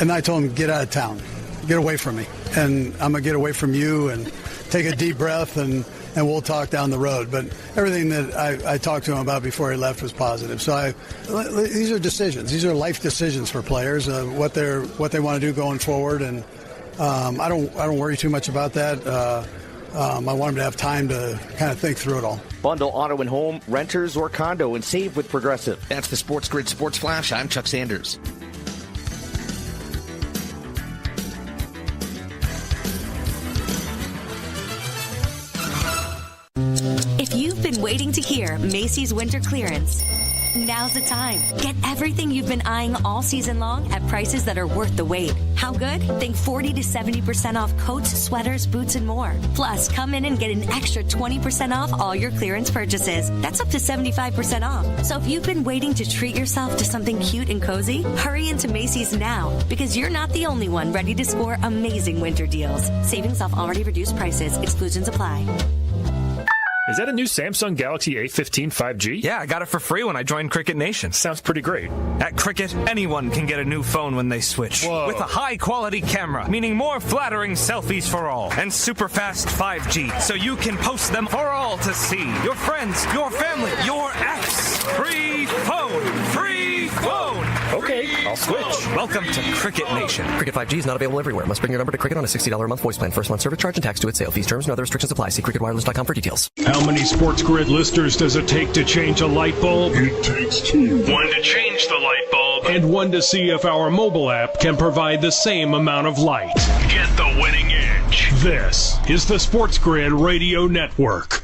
And I told him, get out of town. Get away from me. And I'm going to get away from you and take a deep breath and we'll talk down the road. But everything that I talked to him about before he left was positive. So these are decisions. These are life decisions for players, what they want to do going forward. And I don't worry too much about that. I want him to have time to kind of think through it all. Bundle auto and home, renters, or condo and save with Progressive. That's the SportsGrid Sports Flash. I'm Chuck Sanders. If you've been waiting to hear Macy's winter clearance, now's the time. Get everything you've been eyeing all season long at prices that are worth the wait. How good? Think 40 to 70% off coats, sweaters, boots, and more. Plus, come in and get an extra 20% off all your clearance purchases. That's up to 75% off. So if you've been waiting to treat yourself to something cute and cozy, hurry into Macy's now, because you're not the only one ready to score amazing winter deals. Savings off already reduced prices. Exclusions apply. Is that a new Samsung Galaxy A15 5G? Yeah, I got it for free when I joined Cricket Nation. Sounds pretty great. At Cricket, anyone can get a new phone when they switch. Whoa. With a high-quality camera, meaning more flattering selfies for all. And super fast 5G, so you can post them for all to see. Your friends, your family, your ex. Free phone! Free phone! Okay, I'll switch. Welcome to Cricket Nation. Cricket 5G is not available everywhere. Must bring your number to Cricket on a $60 a month voice plan. First month service charge and tax due at sale. Fees, terms, and other restrictions apply. See cricketwireless.com for details. How many SportsGrid listeners does it take to change a light bulb? It takes two. One to change the light bulb, and one to see if our mobile app can provide the same amount of light. Get the winning edge. This is the SportsGrid Radio Network.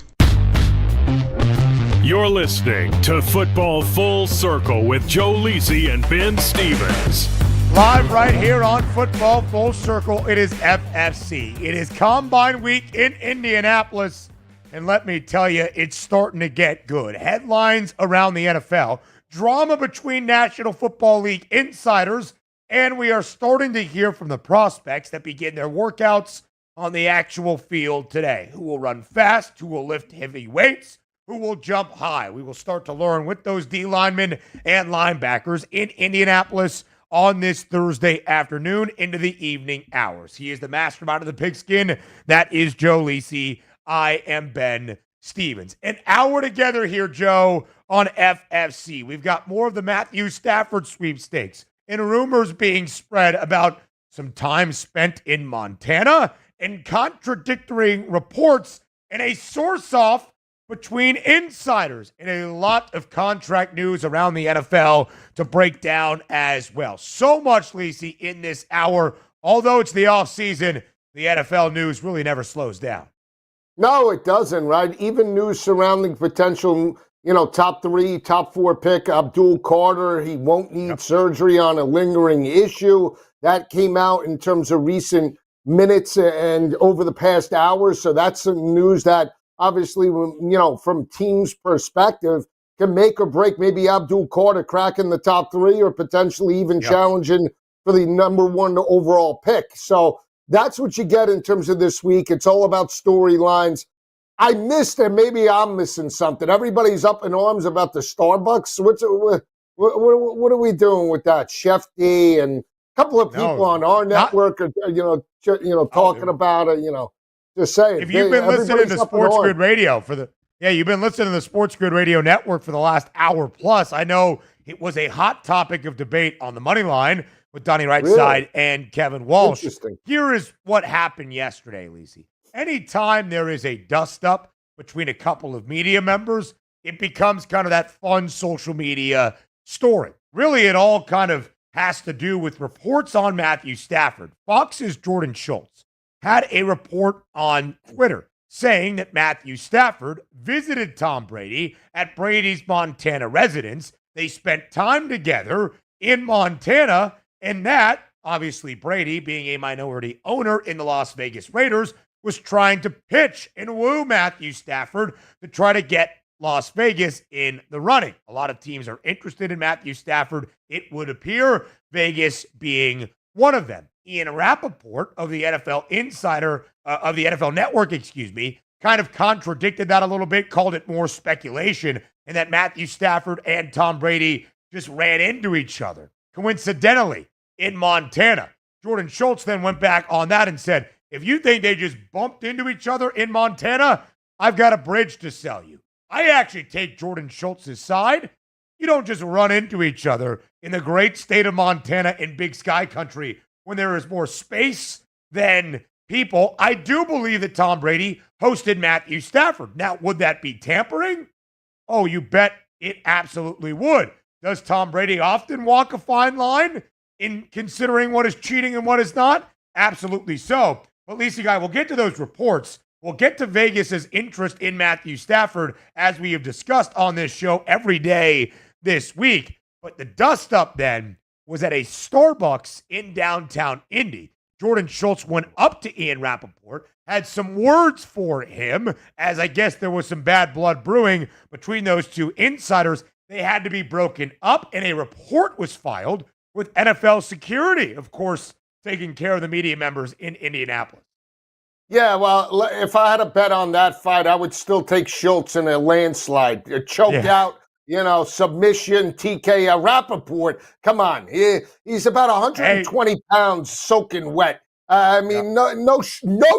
You're listening to Football Full Circle with Joe Lisi and Ben Stevens. Live right here on Football Full Circle. It is FFC. It is Combine Week in Indianapolis. And let me tell you, it's starting to get good. Headlines around the NFL, drama between National Football League insiders, and we are starting to hear from the prospects that begin their workouts on the actual field today. Who will run fast? Who will lift heavy weights? Who will jump high? We will start to learn with those D linemen and linebackers in Indianapolis on this Thursday afternoon into the evening hours. He is the mastermind of the pigskin. That is Joe Lisi. I am Ben Stevens. An hour together here, Joe, on FFC. We've got more of the Matthew Stafford sweepstakes and rumors being spread about some time spent in Montana and contradictory reports and a source-off between insiders and a lot of contract news around the NFL to break down as well. So much, Lisi, in this hour. Although it's the offseason, the NFL news really never slows down. No, it doesn't, right? Even news surrounding potential, top 3, top 4 pick, Abdul Carter. He won't need surgery on a lingering issue. That came out in terms of recent minutes and over the past hours. So that's some news that obviously, from team's perspective, can make or break maybe Abdul Carter cracking the top 3 or potentially even challenging for the number 1 overall pick. So that's what you get in terms of this week. It's all about storylines. I missed, and maybe I'm missing something. Everybody's up in arms about the Starbucks. What are we doing with that? Chef D and a couple of people on our network are, talking about it, Just saying. If you've been listening to SportsGrid Radio you've been listening to the SportsGrid Radio Network for the last hour plus. I know it was a hot topic of debate on the money line with Donnie Rightside and Kevin Walsh. Here is what happened yesterday, Lisi. Anytime there is a dust-up between a couple of media members, it becomes kind of that fun social media story. Really, it all kind of has to do with reports on Matthew Stafford. Fox's Jordan Schultz had a report on Twitter saying that Matthew Stafford visited Tom Brady at Brady's Montana residence. They spent time together in Montana, and that, obviously Brady, being a minority owner in the Las Vegas Raiders, was trying to pitch and woo Matthew Stafford to try to get Las Vegas in the running. A lot of teams are interested in Matthew Stafford. It would appear Vegas being one of them. Ian Rappaport of the NFL of the NFL Network, kind of contradicted that a little bit, called it more speculation, and that Matthew Stafford and Tom Brady just ran into each other. Coincidentally, in Montana. Jordan Schultz then went back on that and said, if you think they just bumped into each other in Montana, I've got a bridge to sell you. I actually take Jordan Schultz's side. You don't just run into each other in the great state of Montana in Big Sky Country when there is more space than people. I do believe that Tom Brady hosted Matthew Stafford. Now, would that be tampering? Oh, you bet it absolutely would. Does Tom Brady often walk a fine line in considering what is cheating and what is not? Absolutely so. But Lisi Guy, we'll get to those reports. We'll get to Vegas's interest in Matthew Stafford, as we have discussed on this show every day this week. But the dust-up then was at a Starbucks in downtown Indy. Jordan Schultz went up to Ian Rappaport, had some words for him, as I guess there was some bad blood brewing between those two insiders. They had to be broken up, and a report was filed with NFL security, of course, taking care of the media members in Indianapolis. Yeah, well, if I had a bet on that fight, I would still take Schultz in a landslide. Choked out, submission, TKO. Rappaport, come on. He's about 120 pounds soaking wet. No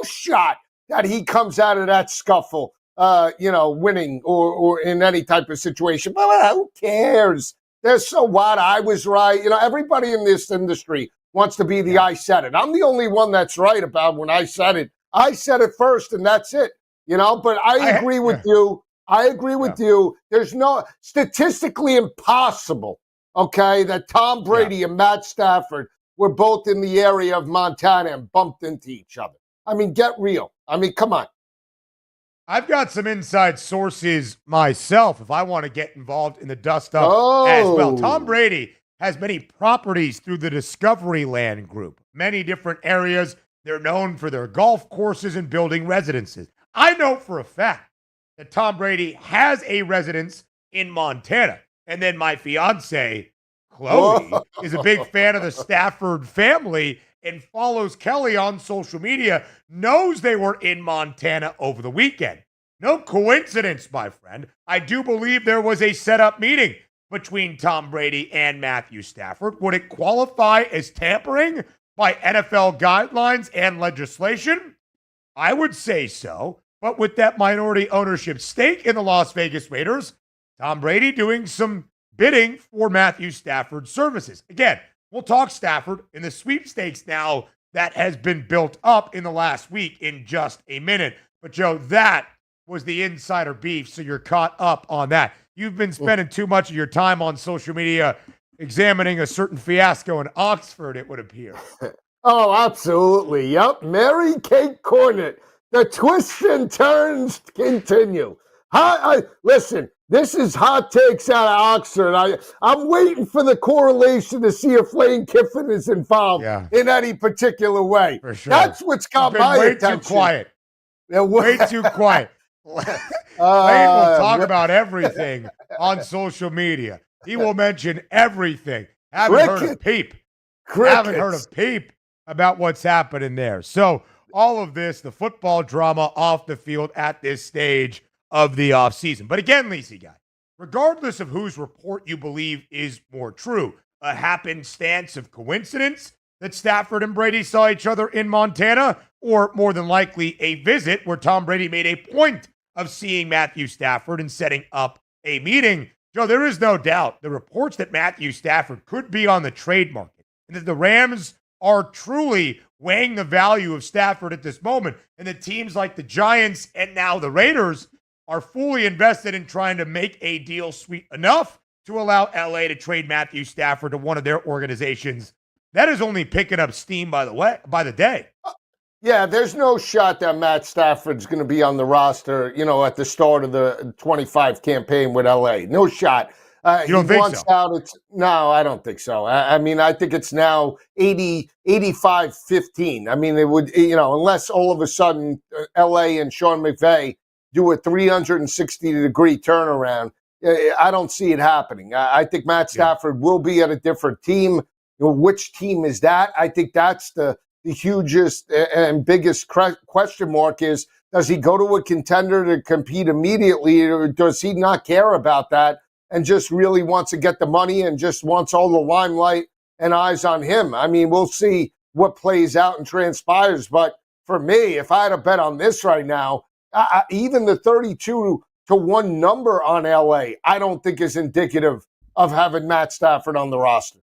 shot that he comes out of that scuffle, winning or in any type of situation. But who cares? There's so what? I was right. Everybody in this industry wants to be the I said it. I'm the only one that's right about when I said it. I said it first, and that's it. But I agree with you. I agree with you. There's no statistically impossible, that Tom Brady and Matt Stafford were both in the area of Montana and bumped into each other. I mean, get real. I mean, come on. I've got some inside sources myself if I want to get involved in the dust-up as well. Tom Brady has many properties through the Discovery Land Group, many different areas. They're known for their golf courses and building residences. I know for a fact that Tom Brady has a residence in Montana. And then my fiance, Chloe, is a big fan of the Stafford family and follows Kelly on social media, knows they were in Montana over the weekend. No coincidence, my friend. I do believe there was a set-up meeting between Tom Brady and Matthew Stafford. Would it qualify as tampering by NFL guidelines and legislation? I would say so. But with that minority ownership stake in the Las Vegas Raiders, Tom Brady doing some bidding for Matthew Stafford's services. Again, we'll talk Stafford in the sweepstakes now that has been built up in the last week in just a minute. But, Joe, that was the insider beef, so you're caught up on that. You've been spending too much of your time on social media examining a certain fiasco in Oxford, it would appear. Oh, absolutely. Yep. Mary Kate Cornett. The twists and turns continue. Listen, this is hot takes out of Oxford. I'm waiting for the correlation to see if Lane Kiffin is involved in any particular way. For sure. That's what's got my attention. Way too quiet. Way too quiet. Lane will talk about everything on social media. He will mention everything. Haven't heard of peep about what's happening there. So all of this, the football drama off the field at this stage of the offseason. But again, Lisi Guy, regardless of whose report you believe is more true, a happenstance of coincidence that Stafford and Brady saw each other in Montana, or more than likely a visit where Tom Brady made a point of seeing Matthew Stafford and setting up a meeting. Joe, there is no doubt the reports that Matthew Stafford could be on the trade market and that the Rams are truly weighing the value of Stafford at this moment, and that teams like the Giants and now the Raiders are fully invested in trying to make a deal sweet enough to allow LA to trade Matthew Stafford to one of their organizations. That is only picking up steam by the day. Yeah, there's no shot that Matt Stafford's going to be on the roster, at the start of the 25 campaign with LA. No shot. You don't think so? No, I don't think so. I think it's now 85-15. I mean, it would, unless all of a sudden LA and Sean McVay do a 360-degree turnaround, I don't see it happening. I think Matt Stafford will be at a different team. Which team is that? I think that's the hugest and biggest question mark is, does he go to a contender to compete immediately, or does he not care about that and just really wants to get the money and just wants all the limelight and eyes on him. I mean, we'll see what plays out and transpires. But for me, if I had to bet on this right now, even the 32-1 number on LA, I don't think is indicative of having Matt Stafford on the roster.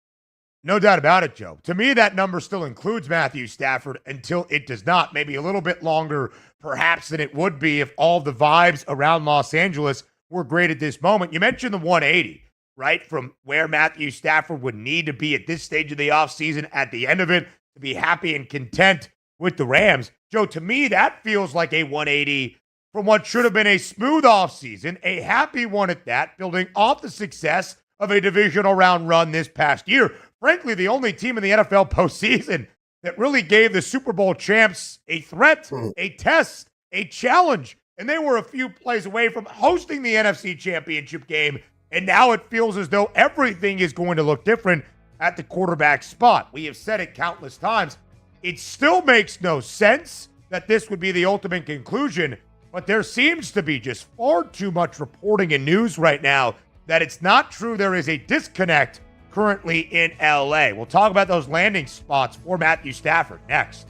No doubt about it, Joe. To me, that number still includes Matthew Stafford until it does not. Maybe a little bit longer, perhaps, than it would be if all the vibes around Los Angeles were great at this moment. You mentioned the 180, right, from where Matthew Stafford would need to be at this stage of the offseason, at the end of it, to be happy and content with the Rams. Joe, to me, that feels like a 180 from what should have been a smooth offseason, a happy one at that, building off the success of a divisional round run this past year. Frankly, the only team in the NFL postseason that really gave the Super Bowl champs a threat, a test, a challenge. And they were a few plays away from hosting the NFC Championship game. And now it feels as though everything is going to look different at the quarterback spot. We have said it countless times. It still makes no sense that this would be the ultimate conclusion, but there seems to be just far too much reporting and news right now that it's not true. There is a disconnect currently in LA. We'll talk about those landing spots for Matthew Stafford next.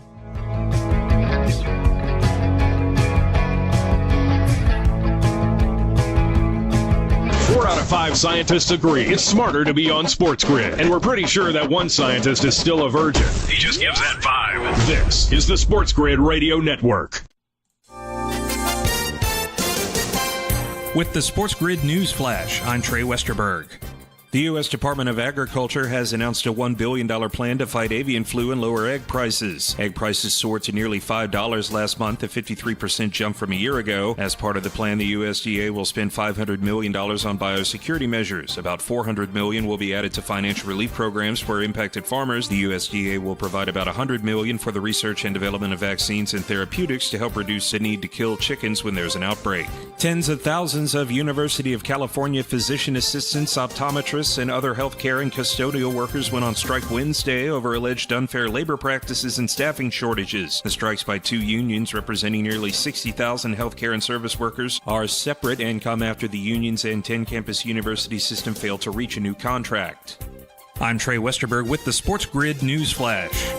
4 out of 5 scientists agree it's smarter to be on SportsGrid, and we're pretty sure that one scientist is still a virgin. He just gives that vibe. This is the SportsGrid Radio Network. With the SportsGrid News Flash, I'm Trey Westerberg. The U.S. Department of Agriculture has announced a $1 billion plan to fight avian flu and lower egg prices. Egg prices soared to nearly $5 last month, a 53% jump from a year ago. As part of the plan, the USDA will spend $500 million on biosecurity measures. About $400 million will be added to financial relief programs for impacted farmers. The USDA will provide about $100 million for the research and development of vaccines and therapeutics to help reduce the need to kill chickens when there's an outbreak. Tens of thousands of University of California physician assistants, optometrists, and other healthcare and custodial workers went on strike Wednesday over alleged unfair labor practices and staffing shortages. The strikes by 2 unions representing nearly 60,000 healthcare and service workers are separate and come after the unions and 10-campus university system failed to reach a new contract. I'm Trey Westerberg with the SportsGrid News Flash.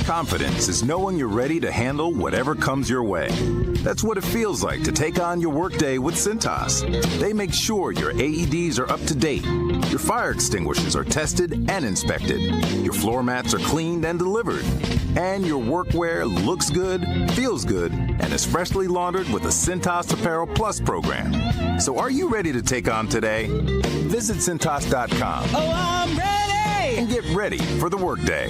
Confidence is knowing you're ready to handle whatever comes your way. That's what it feels like to take on your workday with Cintas. They make sure your AEDs are up to date, your fire extinguishers are tested and inspected, your floor mats are cleaned and delivered, and your workwear looks good, feels good, and is freshly laundered with the Cintas Apparel Plus program. So are you ready to take on today? Visit Cintas.com. Oh, I'm ready! And get ready for the workday.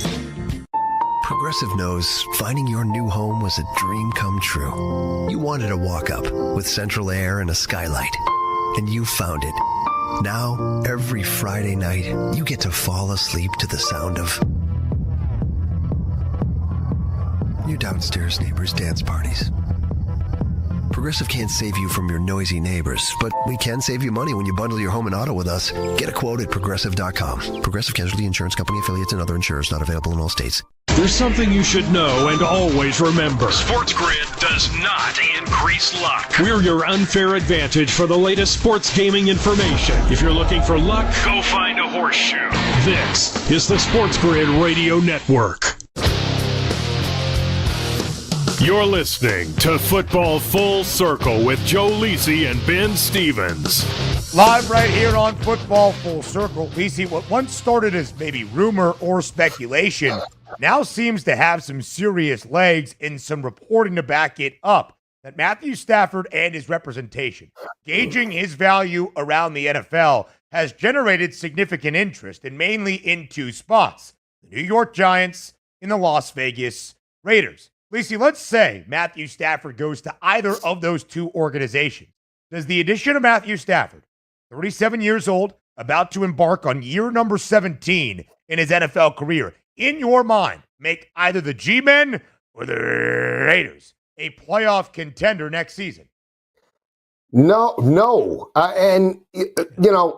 Progressive knows finding your new home was a dream come true. You wanted a walk-up with central air and a skylight, and you found it. Now, every Friday night, you get to fall asleep to the sound of your downstairs neighbors' dance parties. Progressive can't save you from your noisy neighbors, but we can save you money when you bundle your home and auto with us. Get a quote at Progressive.com. Progressive Casualty Insurance Company, affiliates, and other insurers not available in all states. There's something you should know and always remember. SportsGrid does not increase luck. We're your unfair advantage for the latest sports gaming information. If you're looking for luck, go find a horseshoe. This is the SportsGrid Radio Network. You're listening to Football Full Circle with Joe Lisi and Ben Stevens. Live right here on Football Full Circle. Lisi, what once started as maybe rumor or speculation now seems to have some serious legs and some reporting to back it up. That Matthew Stafford and his representation, gauging his value around the NFL, has generated significant interest, and mainly in 2 spots: the New York Giants and the Las Vegas Raiders. Lisi, let's say Matthew Stafford goes to either of those 2 organizations. Does the addition of Matthew Stafford, 37 years old, about to embark on year number 17 in his NFL career, in your mind, make either the G-Men or the Raiders a playoff contender next season? No. And,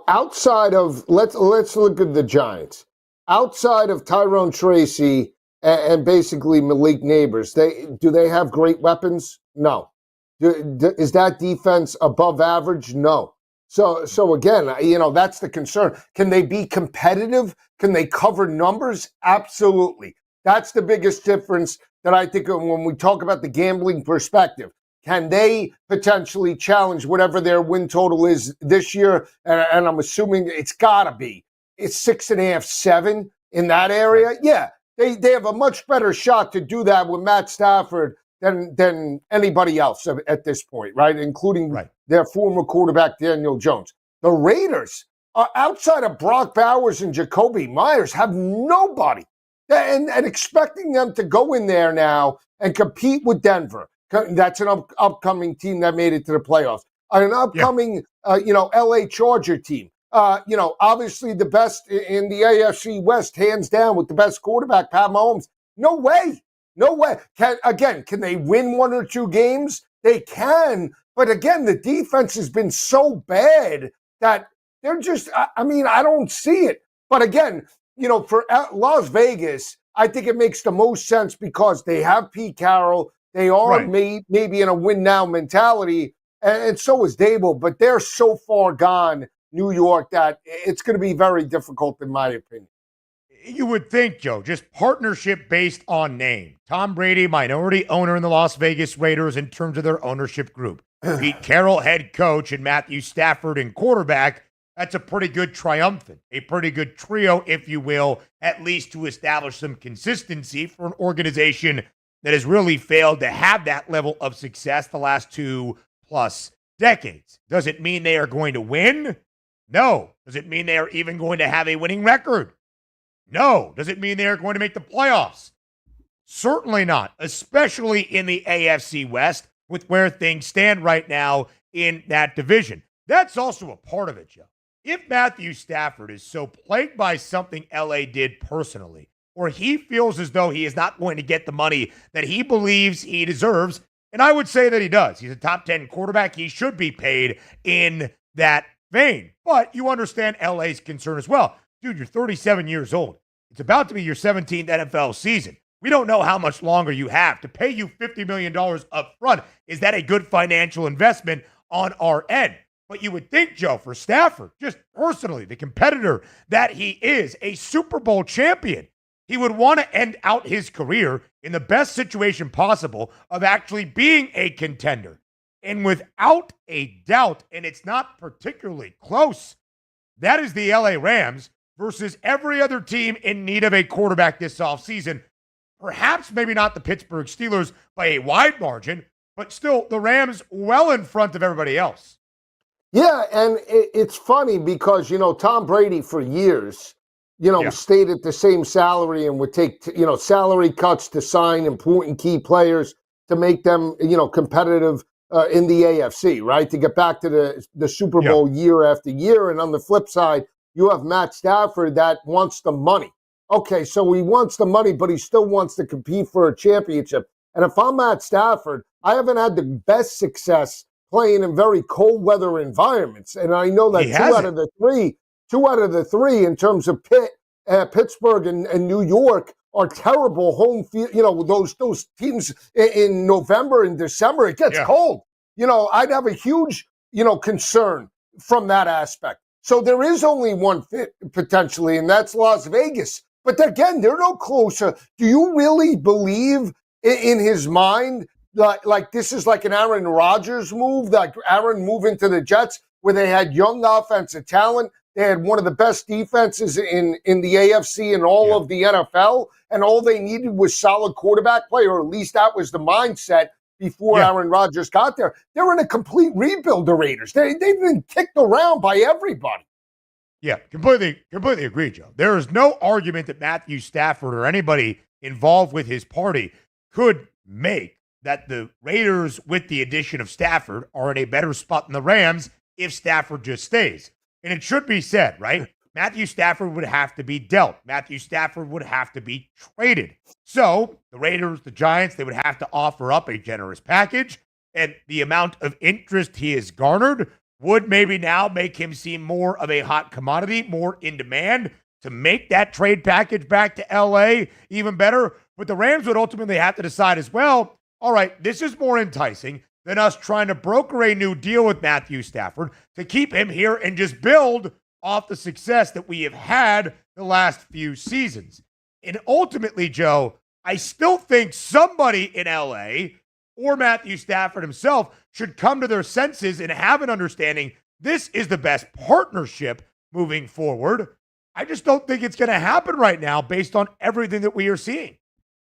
outside of, let's look at the Giants. Outside of Tyrone Tracy and basically Malik Neighbors, do they have great weapons? No. Is that defense above average? No. So again, that's the concern. Can they be competitive? Can they cover numbers? Absolutely. That's the biggest difference that I think when we talk about the gambling perspective. Can they potentially challenge whatever their win total is this year? And I'm assuming it's got to be. It's 6.5, 7 in that area. Yeah, they have a much better shot to do that with Matt Stafford than anybody else at this point, right? Including their former quarterback, Daniel Jones. The Raiders, outside of Brock Bowers and Jacoby Myers, have nobody. And expecting them to go in there now and compete with Denver. That's an upcoming team that made it to the playoffs. An upcoming, LA Charger team. Obviously the best in the AFC West, hands down, with the best quarterback, Pat Mahomes. No way. Can they win 1 or 2 games? They can. But again, the defense has been so bad that they're just, I don't see it. But again, for Las Vegas, I think it makes the most sense because they have Pete Carroll. They are maybe in a win-now mentality, and so is Dable. But they're so far gone, New York, that it's going to be very difficult, in my opinion. You would think, Joe, just partnership based on name. Tom Brady, minority owner in the Las Vegas Raiders in terms of their ownership group. Pete Carroll, head coach, and Matthew Stafford in quarterback. That's a pretty good triumphant, a pretty good trio, if you will, at least to establish some consistency for an organization that has really failed to have that level of success the last 2+ decades. Does it mean they are going to win? No. Does it mean they are even going to have a winning record? No. Does it mean they are going to make the playoffs? Certainly not, especially in the AFC West with where things stand right now in that division. That's also a part of it, Joe. If Matthew Stafford is so plagued by something LA did personally, or he feels as though he is not going to get the money that he believes he deserves, and I would say that he does. He's a top 10 quarterback. He should be paid in that vein. But you understand LA's concern as well. Dude, you're 37 years old. It's about to be your 17th NFL season. We don't know how much longer you have. To pay you $50 million up front, is that a good financial investment on our end? But you would think, Joe, for Stafford, just personally, the competitor that he is, a Super Bowl champion, he would want to end out his career in the best situation possible of actually being a contender. And without a doubt, and it's not particularly close, that is the LA Rams versus every other team in need of a quarterback this offseason. Perhaps maybe not the Pittsburgh Steelers by a wide margin, but still the Rams well in front of everybody else. Yeah, and it's funny because, Tom Brady for years, stayed at the same salary and would take, salary cuts to sign important key players to make them, competitive in the AFC, right? To get back to the Super Bowl year after year. And on the flip side, you have Matt Stafford that wants the money. Okay, so he wants the money, but he still wants to compete for a championship. And if I'm Matt Stafford, I haven't had the best success playing in very cold weather environments. And I know that two out of the three in terms of Pittsburgh and New York are terrible home field. Those teams in November and December, it gets cold. I'd have a huge, concern from that aspect. So there is only one fit potentially, and that's Las Vegas. But again, they're no closer. Do you really believe in his mind like this is like an Aaron Rodgers move, like Aaron moving to the Jets where they had young offensive talent? They had one of the best defenses in the AFC and all of the NFL, and all they needed was solid quarterback play, or at least that was the mindset before Aaron Rodgers got there. They're in a complete rebuild, the Raiders. They've been kicked around by everybody. Yeah, completely agree, Joe. There is no argument that Matthew Stafford or anybody involved with his party could make that the Raiders, with the addition of Stafford, are in a better spot than the Rams if Stafford just stays. And it should be said, right? Matthew Stafford would have to be dealt. Matthew Stafford would have to be traded. So the Raiders, the Giants, they would have to offer up a generous package. And the amount of interest he has garnered would maybe now make him seem more of a hot commodity, more in demand to make that trade package back to LA even better. But the Rams would ultimately have to decide as well, all right, this is more enticing. than us trying to broker a new deal with Matthew Stafford to keep him here and just build off the success that we have had the last few seasons. And ultimately, Joe, I still think somebody in LA or Matthew Stafford himself should come to their senses and have an understanding this is the best partnership moving forward. I just don't think it's going to happen right now based on everything that we are seeing.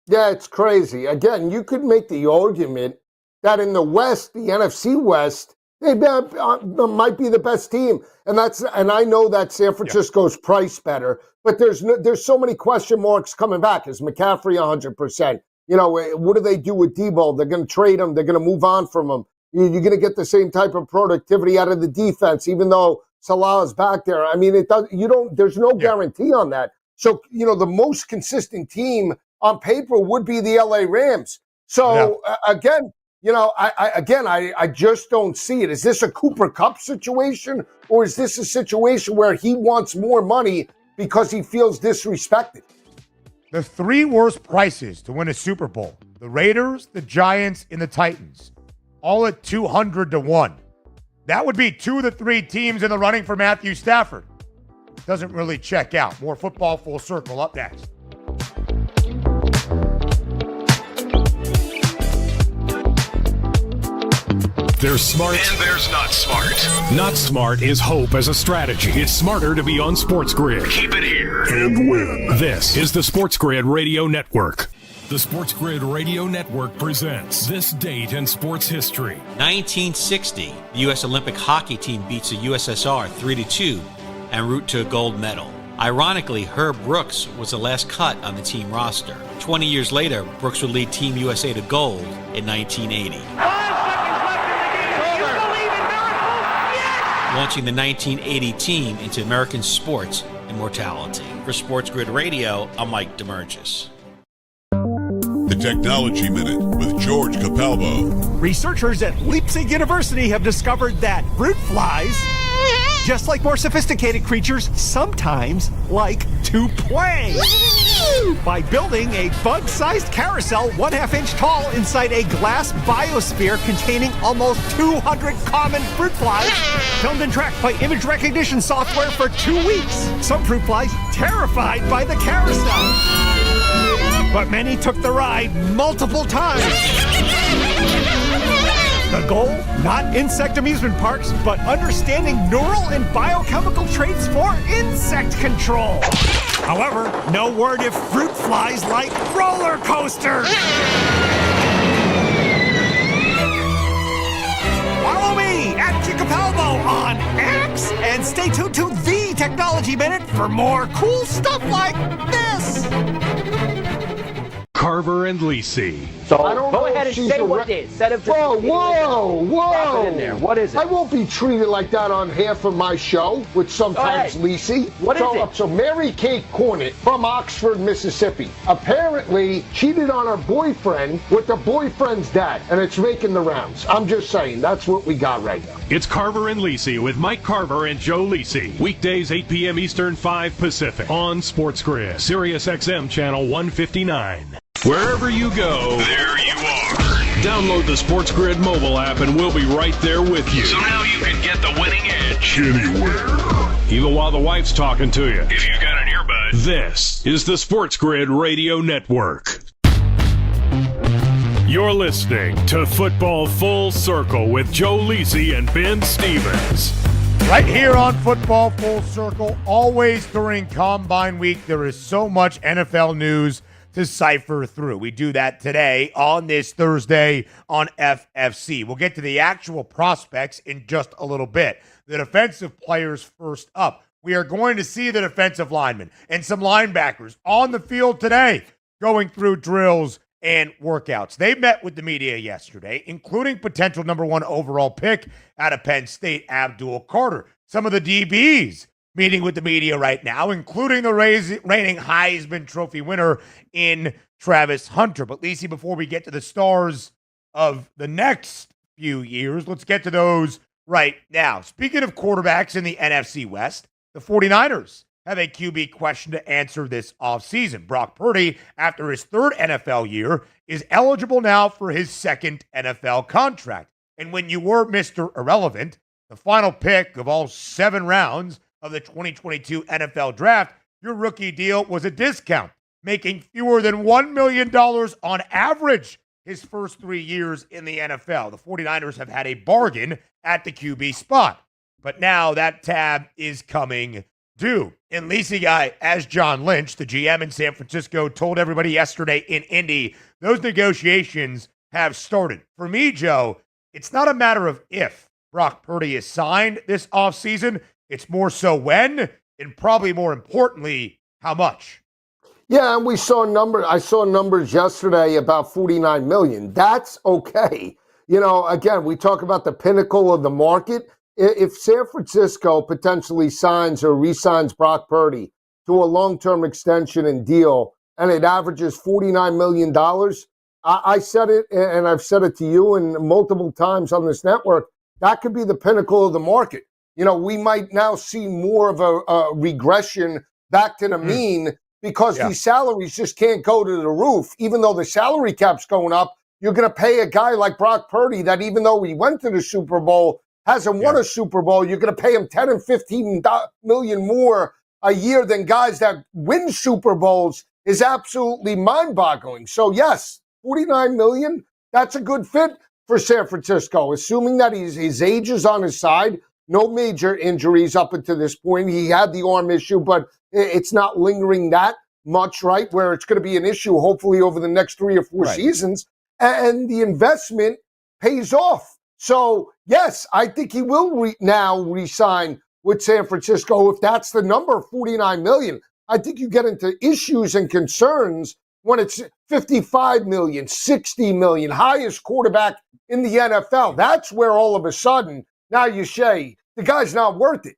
Yeah, it's crazy. Again, you could make the argument that in the West, the NFC West, they might be the best team. And I know that San Francisco's priced better, but there's so many question marks coming back. Is McCaffrey 100%? You know, what do they do with Debo? They're going to trade him. They're going to move on from him. You're going to get the same type of productivity out of the defense, even though Salah is back there. I mean, there's no guarantee on that. So, you know, the most consistent team on paper would be the LA Rams. So again, you know, I just don't see it. Is this a Cooper Kupp situation, or is this a situation where he wants more money because he feels disrespected? The three worst prices to win a Super Bowl: the Raiders, the Giants, and the Titans, all at 200 to 1. That would be two of the three teams in the running for Matthew Stafford. Doesn't really check out. More football full circle up next. There's smart and there's not smart. Not smart is hope as a strategy. It's smarter to be on SportsGrid. Keep it here and win. This is the SportsGrid Radio Network. The SportsGrid Radio Network presents This Date in Sports History. 1960, the U.S. Olympic hockey team beats the USSR 3-2 en route to a gold medal. Ironically, Herb Brooks was the last cut on the team roster. 20 years later, Brooks would lead Team USA to gold in 1980. Launching the 1980 team into American sports immortality. For SportsGrid Radio, I'm Mike DeMurgis. The Technology Minute with George Capalbo. Researchers at Leipzig University have discovered that fruit flies, just like more sophisticated creatures, sometimes like to play. By building a bug-sized carousel 1/2 inch tall inside a glass biosphere containing almost 200 common fruit flies, filmed and tracked by image recognition software for 2 weeks. Some fruit flies terrified by the carousel, but many took the ride multiple times. The goal? Not insect amusement parks, but understanding neural and biochemical traits for insect control. However, no word if fruit flies like roller coasters. Follow me at Capalbo on X and stay tuned to The Technology Minute for more cool stuff like this. Carver and Lisi. So go ahead and say what it is. Instead of just Whoa! in there. What is it? I won't be treated like that on half of my show with sometimes Lisi. What is it? So Mary Kate Cornett from Oxford, Mississippi, apparently cheated on her boyfriend with the boyfriend's dad, and it's making the rounds. I'm just saying, that's what we got right now. It's Carver and Lisi with Mike Carver and Joe Lisi. Weekdays 8 p.m. Eastern, 5 Pacific on SportsGrid, Sirius XM channel 159. Wherever you go, there you are. Download the SportsGrid mobile app and we'll be right there with you. So now you can get the winning edge anywhere. Even while the wife's talking to you. If you've got an earbud. This is the SportsGrid Radio Network. You're listening to Football Full Circle with Joe Lisi and Ben Stevens. Right here on Football Full Circle, always during Combine Week, there is so much NFL news to cipher through. We do that today on this Thursday on FFC. We'll get to the actual prospects in just a little bit. The defensive players first up. We are going to see the defensive linemen and some linebackers on the field today going through drills and workouts. They met with the media yesterday, including potential number 1 overall pick out of Penn State, Abdul Carter. Some of the DBs meeting with the media right now, including the reigning Heisman Trophy winner in Travis Hunter. But Lisi, before we get to the stars of the next few years, let's get to those right now. Speaking of quarterbacks in the NFC West, the 49ers have a QB question to answer this offseason. Brock Purdy, after his 3rd NFL year, is eligible now for his 2nd NFL contract. And when you were Mr. Irrelevant, the final pick of all 7 rounds of the 2022 NFL Draft, your rookie deal was a discount, making fewer than $1 million on average his first 3 years in the NFL. The 49ers have had a bargain at the QB spot, but now that tab is coming due. And Lisi guy, as John Lynch, the GM in San Francisco, told everybody yesterday in Indy, those negotiations have started. For me, Joe, it's not a matter of if Brock Purdy is signed this offseason. It's more so when, and probably more importantly, how much. Yeah, and I saw numbers yesterday about $49 million. That's okay. Again, we talk about the pinnacle of the market. If San Francisco potentially signs or re-signs Brock Purdy to a long-term extension and deal, and it averages $49 million, I said it, and I've said it to you and multiple times on this network, that could be the pinnacle of the market. We might now see more of a regression back to the mean because these salaries just can't go to the roof. Even though the salary cap's going up, you're going to pay a guy like Brock Purdy that even though he went to the Super Bowl, hasn't won a Super Bowl, you're going to pay him $10 and $15 million more a year than guys that win Super Bowls is absolutely mind-boggling. So, yes, $49 million, that's a good fit for San Francisco, assuming that his age is on his side. No major injuries up until this point. He had the arm issue, but it's not lingering that much, right, where it's going to be an issue hopefully over the next 3 or 4 seasons. And the investment pays off. So, yes, I think he will now re-sign with San Francisco if that's the number, $49 million. I think you get into issues and concerns when it's $55 million, $60 million, highest quarterback in the NFL. That's where all of a sudden now you say the guy's not worth it.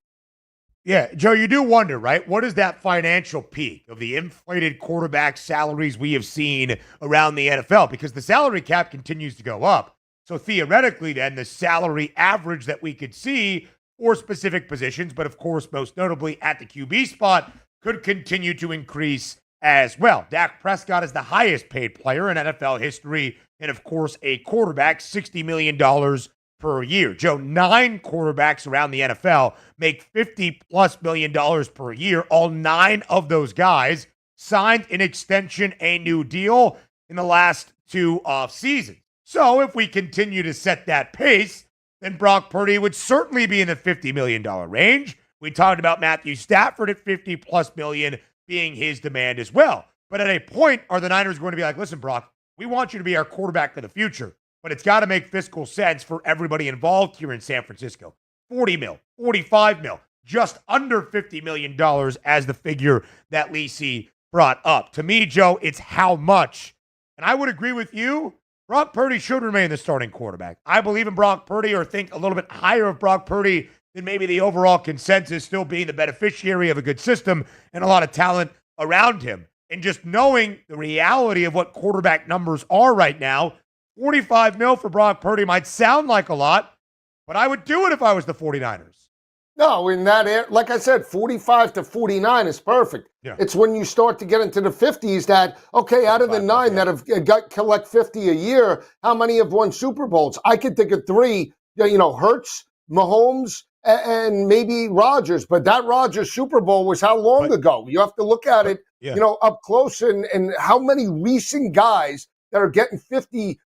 Yeah, Joe, you do wonder, right? What is that financial peak of the inflated quarterback salaries we have seen around the NFL? Because the salary cap continues to go up. So theoretically, then, the salary average that we could see for specific positions, but of course, most notably at the QB spot, could continue to increase as well. Dak Prescott is the highest paid player in NFL history, and of course, a quarterback, $60 million per year. Joe, 9 quarterbacks around the NFL make $50+ million per year. All 9 of those guys signed an extension, a new deal in the last 2 off seasons. So if we continue to set that pace, then Brock Purdy would certainly be in the $50 million range. We talked about Matthew Stafford at $50+ million being his demand as well. But at a point, are the Niners going to be like, listen, Brock, we want you to be our quarterback for the future, but it's got to make fiscal sense for everybody involved here in San Francisco. $40 mil, $45 mil, just under $50 million as the figure that Lisi brought up. To me, Joe, it's how much. And I would agree with you. Brock Purdy should remain the starting quarterback. I believe in Brock Purdy, or think a little bit higher of Brock Purdy than maybe the overall consensus, still being the beneficiary of a good system and a lot of talent around him. And just knowing the reality of what quarterback numbers are right now, $45 mil for Brock Purdy might sound like a lot, but I would do it if I was the 49ers. No, in that area, like I said, 45 to 49 is perfect. Yeah. It's when you start to get into the 50s that, okay, out of the 9 that have collect 50 a year, how many have won Super Bowls? I could think of 3, Hurts, Mahomes, and maybe Rodgers. But that Rodgers Super Bowl was how long ago? You have to look at it, up close, and how many recent guys that are getting 50+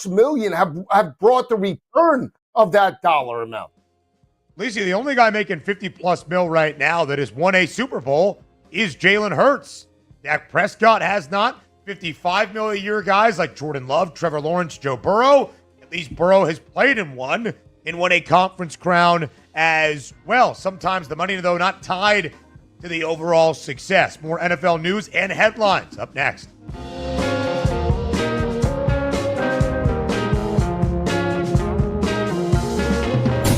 million have brought the return of that dollar amount. Lisi, the only guy making 50+ mil right now that has won a Super Bowl is Jalen Hurts. Dak Prescott has not. 55 mil a year guys like Jordan Love, Trevor Lawrence, Joe Burrow. At least Burrow has played in one and won a conference crown as well. Sometimes the money, though, not tied to the overall success. More NFL news and headlines up next.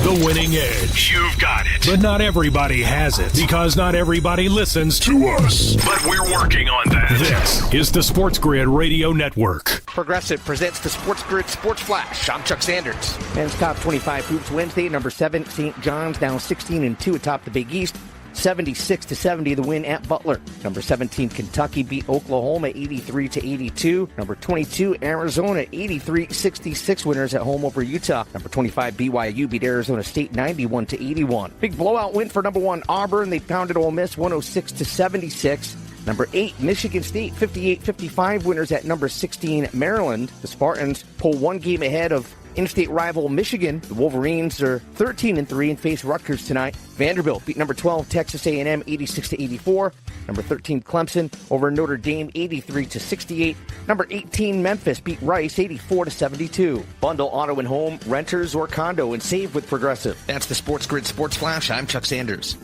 The winning edge. You've got it. But not everybody has it, because not everybody listens to us. But we're working on that. This is the SportsGrid Radio Network. Progressive presents the SportsGrid Sports Flash. I'm Chuck Sanders. Men's top 25 hoops Wednesday. Number 7, St. John's down 16-2 atop the Big East. 76-70 the win at Butler. Number 17 Kentucky beat Oklahoma 83-82. Number 22 Arizona 83-66 winners at home over Utah. Number 25 BYU beat Arizona State 91-81. Big blowout win for number 1 Auburn. They pounded Ole Miss 106-76. Number 8, Michigan State, 58-55 winners at number 16, Maryland. The Spartans pull one game ahead of in-state rival Michigan. The Wolverines are 13-3 and face Rutgers tonight. Vanderbilt beat number 12, Texas A&M, 86-84. Number 13, Clemson over Notre Dame, 83-68. Number 18, Memphis beat Rice, 84-72. Bundle auto and home, renters, or condo, and save with Progressive. That's the SportsGrid Sports Flash. I'm Chuck Sanders.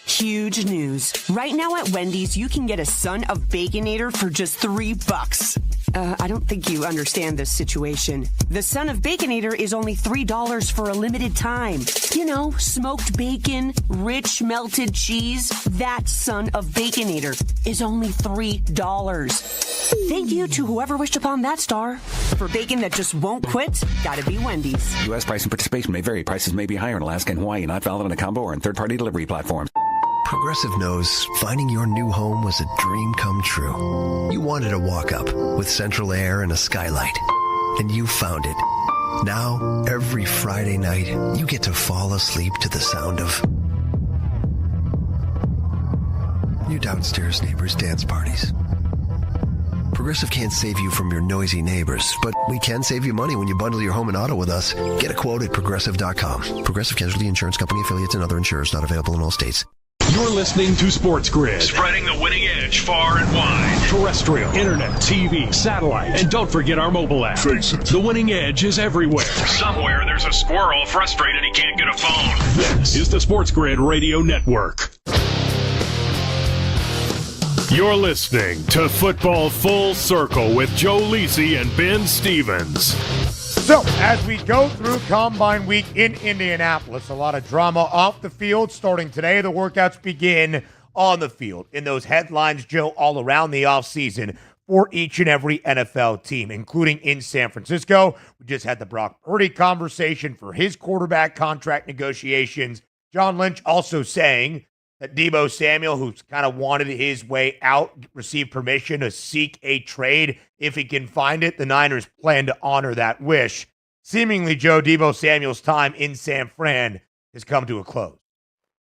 Huge news. Right now at Wendy's, you can get a Son of Baconator for just $3. I don't think you understand this situation. The Son of Baconator is only $3 for a limited time. You know, smoked bacon, rich melted cheese. That Son of Baconator is only $3. Thank you to whoever wished upon that star. For bacon that just won't quit, gotta be Wendy's. U.S. price and participation may vary. Prices may be higher in Alaska and Hawaii, not valid on a combo or in third-party delivery platforms. Progressive knows finding your new home was a dream come true. You wanted a walk-up with central air and a skylight, and you found it. Now, every Friday night, you get to fall asleep to the sound of your downstairs neighbors' dance parties. Progressive can't save you from your noisy neighbors, but we can save you money when you bundle your home and auto with us. Get a quote at Progressive.com. Progressive Casualty Insurance Company affiliates and other insurers not available in all states. You're listening to SportsGrid. Spreading the winning edge far and wide. Terrestrial, internet, TV, satellite, and don't forget our mobile app. Face it. The winning edge is everywhere. Somewhere there's a squirrel frustrated he can't get a phone. This is the SportsGrid Radio Network. You're listening to Football Full Circle with Joe Lisi and Ben Stevens. So, as we go through Combine Week in Indianapolis, a lot of drama off the field. Starting today, the workouts begin on the field. In those headlines, Joe, all around the offseason for each and every NFL team, including in San Francisco. We just had the Brock Purdy conversation for his quarterback contract negotiations. John Lynch also saying that Deebo Samuel, who's kind of wanted his way out, received permission to seek a trade if he can find it. The Niners plan to honor that wish. Seemingly, Joe, Deebo Samuel's time in San Fran has come to a close.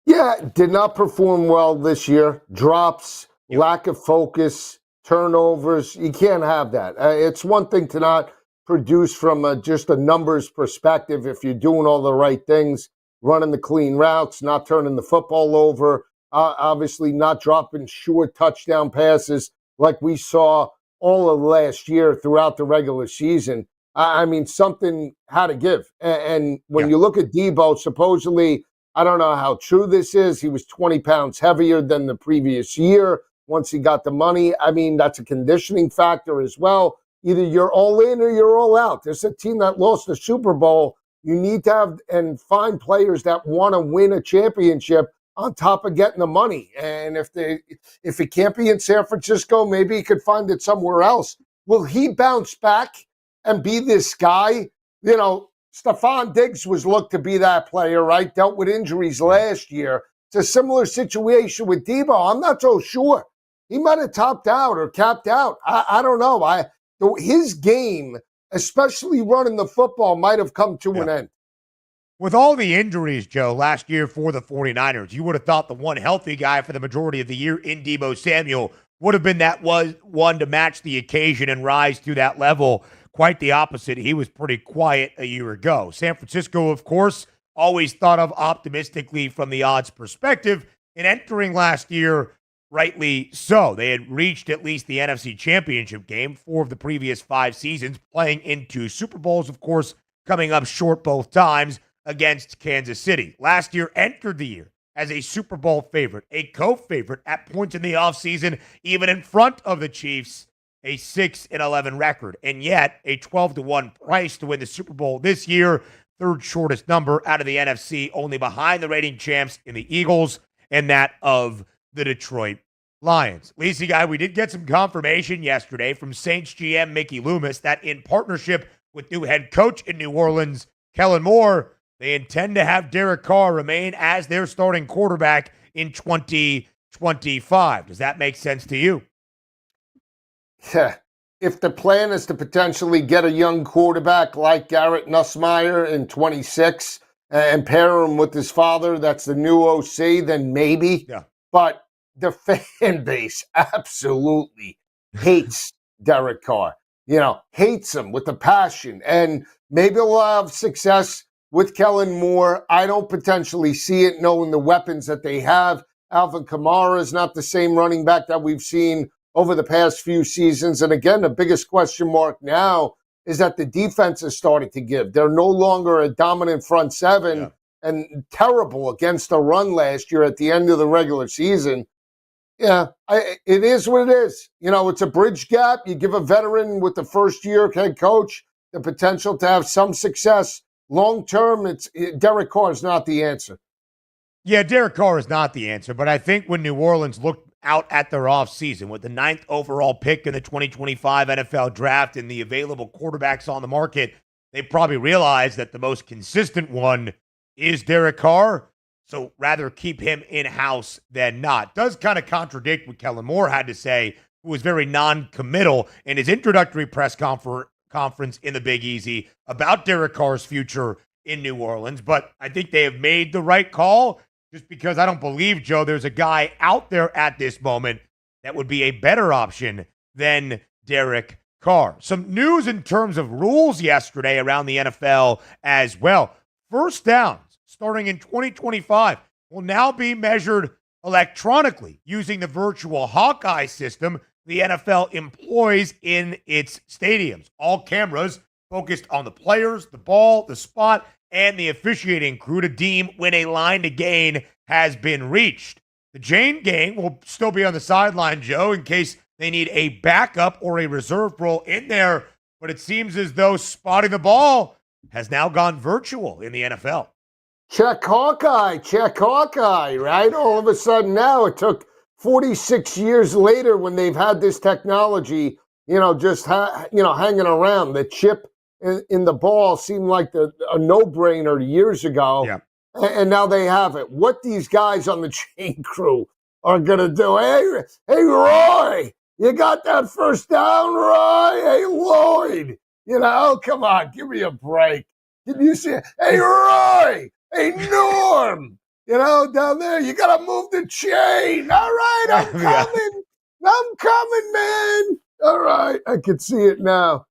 Yeah, did not perform well this year. Drops, lack of focus, turnovers. You can't have that. It's one thing to not produce from just a numbers perspective if you're doing all the right things, running the clean routes, not turning the football over, obviously not dropping short touchdown passes like we saw all of last year throughout the regular season. I mean, something had to give. And when you look at Deebo, supposedly, I don't know how true this is, he was 20 pounds heavier than the previous year once he got the money. I mean, that's a conditioning factor as well. Either you're all in or you're all out. There's a team that lost the Super Bowl. You need to have and find players that want to win a championship on top of getting the money. And if it can't be in San Francisco, maybe he could find it somewhere else. Will he bounce back and be this guy? You know, Stephon Diggs was looked to be that player, right? Dealt with injuries last year. It's a similar situation with Deebo. I'm not so sure. He might have topped out or capped out. I don't know. His game, especially running the football, might have come to an end. With all the injuries, Joe, last year for the 49ers, you would have thought the one healthy guy for the majority of the year in Deebo Samuel would have been that one to match the occasion and rise to that level. Quite the opposite. He was pretty quiet a year ago. San Francisco, of course, always thought of optimistically from the odds perspective. And entering last year, rightly so. They had reached at least the NFC Championship game 4 of the previous 5 seasons, playing into Super Bowls, of course, coming up short both times against Kansas City. Last year entered the year as a Super Bowl favorite, a co-favorite at points in the offseason, even in front of the Chiefs, a 6-11 record, and yet a 12-1 price to win the Super Bowl this year, third shortest number out of the NFC, only behind the reigning champs in the Eagles and that of the Detroit Lions. Lisi guy, we did get some confirmation yesterday from Saints GM Mickey Loomis that in partnership with new head coach in New Orleans, Kellen Moore, they intend to have Derek Carr remain as their starting quarterback in 2025. Does that make sense to you? Yeah. If the plan is to potentially get a young quarterback like Garrett Nussmeier in 26 and pair him with his father, that's the new OC, then maybe. Yeah. But the fan base absolutely hates Derek Carr. Hates him with a passion. And maybe we'll have success with Kellen Moore. I don't potentially see it knowing the weapons that they have. Alvin Kamara is not the same running back that we've seen over the past few seasons. And again, the biggest question mark now is that the defense has started to give. They're no longer a dominant front seven and terrible against the run last year at the end of the regular season. Yeah, it is what it is. It's a bridge gap. You give a veteran with the first-year head coach the potential to have some success. Long-term, Derek Carr is not the answer. Yeah, Derek Carr is not the answer, but I think when New Orleans looked out at their offseason with the 9th overall pick in the 2025 NFL draft and the available quarterbacks on the market, they probably realized that the most consistent one is Derek Carr. So rather keep him in-house than not. Does kind of contradict what Kellen Moore had to say, who was very non-committal in his introductory press conference in the Big Easy about Derek Carr's future in New Orleans. But I think they have made the right call just because I don't believe, Joe, there's a guy out there at this moment that would be a better option than Derek Carr. Some news in terms of rules yesterday around the NFL as well. First downs starting in 2025 will now be measured electronically using the virtual Hawkeye system the NFL employs in its stadiums. All cameras focused on the players, the ball, the spot, and the officiating crew to deem when a line to gain has been reached. The chain gang will still be on the sideline, Joe, in case they need a backup or a reserve role in there, but it seems as though spotting the ball has now gone virtual in the NFL. Check Hawkeye, right? All of a sudden now it took 46 years later when they've had this technology, just hanging around. The chip in the ball seemed like a no-brainer years ago, and now they have it. What these guys on the chain crew are going to do? Hey, Roy, you got that first down, Roy? Hey, Lloyd, come on, give me a break. Can you see it? Hey, Roy, hey, Norm, down there, you got to move the chain. All right, I'm coming. I'm coming, man. All right, I can see it now.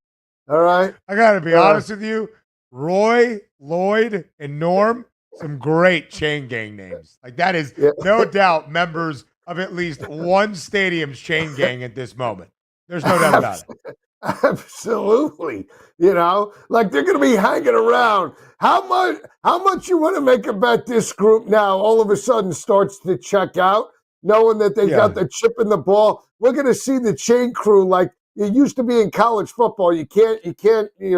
All right. I got to be honest with you. Roy, Lloyd, and Norm, some great chain gang names. Like that is no doubt members of at least one stadium's chain gang at this moment. There's no doubt about it. Absolutely. Like they're going to be hanging around. How much you want to make a bet this group now all of a sudden starts to check out, knowing that they got the chip in the ball? We're going to see the chain crew like it used to be in college football. You can't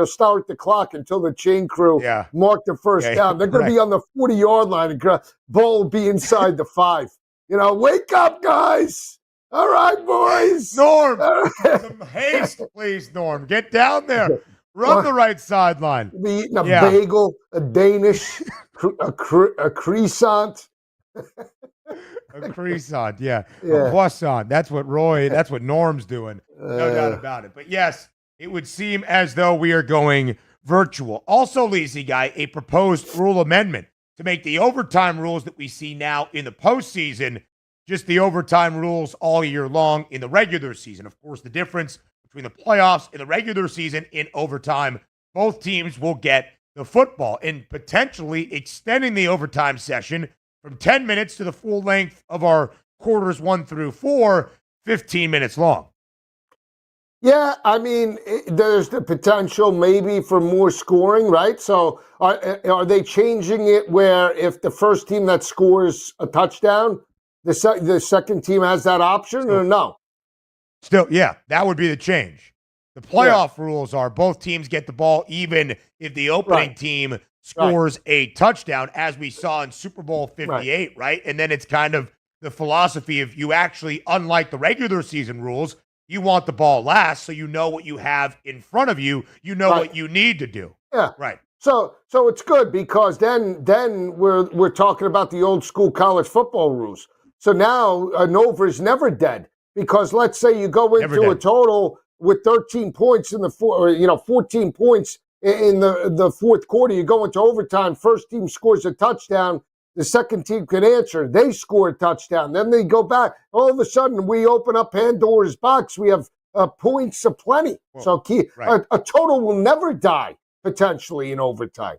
start the clock until the chain crew mark the first down. They're going to be on the 40-yard line and ball will be inside the 5. Wake up, guys. All right, boys. Norm, some haste, please, Norm. Get down there. Run the right sideline. Be eating a bagel, a Danish, a croissant. A croissant, a croissant. That's what Norm's doing. No doubt about it. But yes, it would seem as though we are going virtual. Also, Lisi guy, a proposed rule amendment to make the overtime rules that we see now in the postseason just the overtime rules all year long in the regular season. Of course, the difference between the playoffs and the regular season in overtime, both teams will get the football and potentially extending the overtime session from 10 minutes to the full length of our quarters 1 through 4, 15 minutes long. Yeah, I mean, there's the potential maybe for more scoring, right? So are they changing it where if the first team that scores a touchdown, the second team has that option or no? Still, that would be the change. The playoff rules are both teams get the ball even if the opening team scores a touchdown, as we saw in Super Bowl 58, right? And then it's kind of the philosophy of you actually, unlike the regular season rules, you want the ball last so you know what you have in front of you. You know what you need to do. Yeah. Right. So it's good because then we're talking about the old school college football rules. So now an over is never dead because let's say you go into a total with 13 points in the 14 points in the fourth quarter. You go into overtime. First team scores a touchdown. The second team can answer. They score a touchdown. Then they go back. All of a sudden, we open up Pandora's box. We have points aplenty. Well, a total will never die, potentially, in overtime.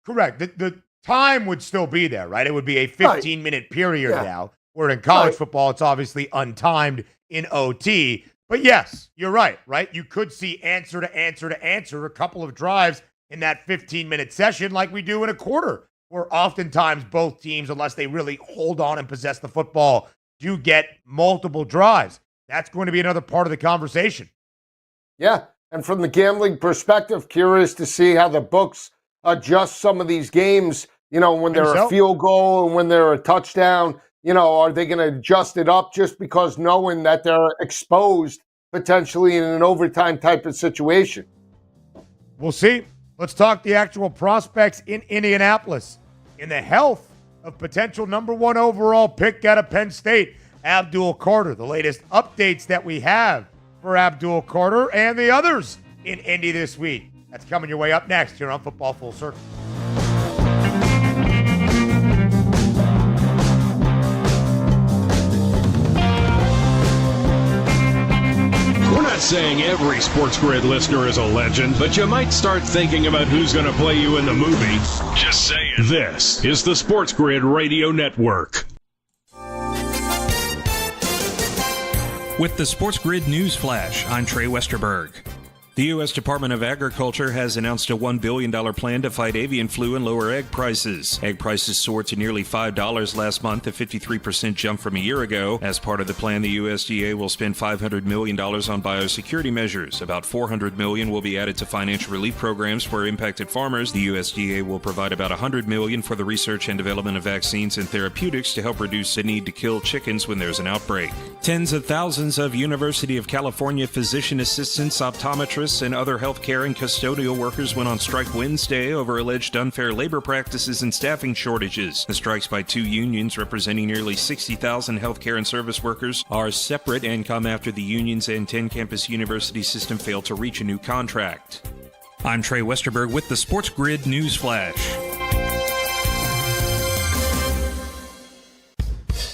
Correct. The time would still be there, right? It would be a 15-minute period now, where in college football, it's obviously untimed in OT. But yes, you're right? You could see answer to answer to answer a couple of drives in that 15-minute session like we do in a quarter, where oftentimes both teams, unless they really hold on and possess the football, do get multiple drives. That's going to be another part of the conversation. Yeah, and from the gambling perspective, curious to see how the books adjust some of these games, when they're a field goal and when they're a touchdown. Are they going to adjust it up just because knowing that they're exposed potentially in an overtime type of situation? We'll see. Let's talk the actual prospects in Indianapolis. In the health of potential number 1 overall pick out of Penn State, Abdul Carter. The latest updates that we have for Abdul Carter and the others in Indy this week. That's coming your way up next here on Football Full Circle. We're not saying every SportsGrid listener is a legend, but you might start thinking about who's going to play you in the movie. Just saying. This is the SportsGrid Radio Network. With the SportsGrid News Flash, I'm Trey Westerberg. The U.S. Department of Agriculture has announced a $1 billion plan to fight avian flu and lower egg prices. Egg prices soared to nearly $5 last month, a 53% jump from a year ago. As part of the plan, the USDA will spend $500 million on biosecurity measures. About $400 million will be added to financial relief programs for impacted farmers. The USDA will provide about $100 million for the research and development of vaccines and therapeutics to help reduce the need to kill chickens when there's an outbreak. Tens of thousands of University of California physician assistants, optometrists, and other healthcare and custodial workers went on strike Wednesday over alleged unfair labor practices and staffing shortages. The strikes by 2 unions representing nearly 60,000 healthcare and service workers are separate and come after the unions and 10-campus university system failed to reach a new contract. I'm Trey Westerberg with the SportsGrid News Flash.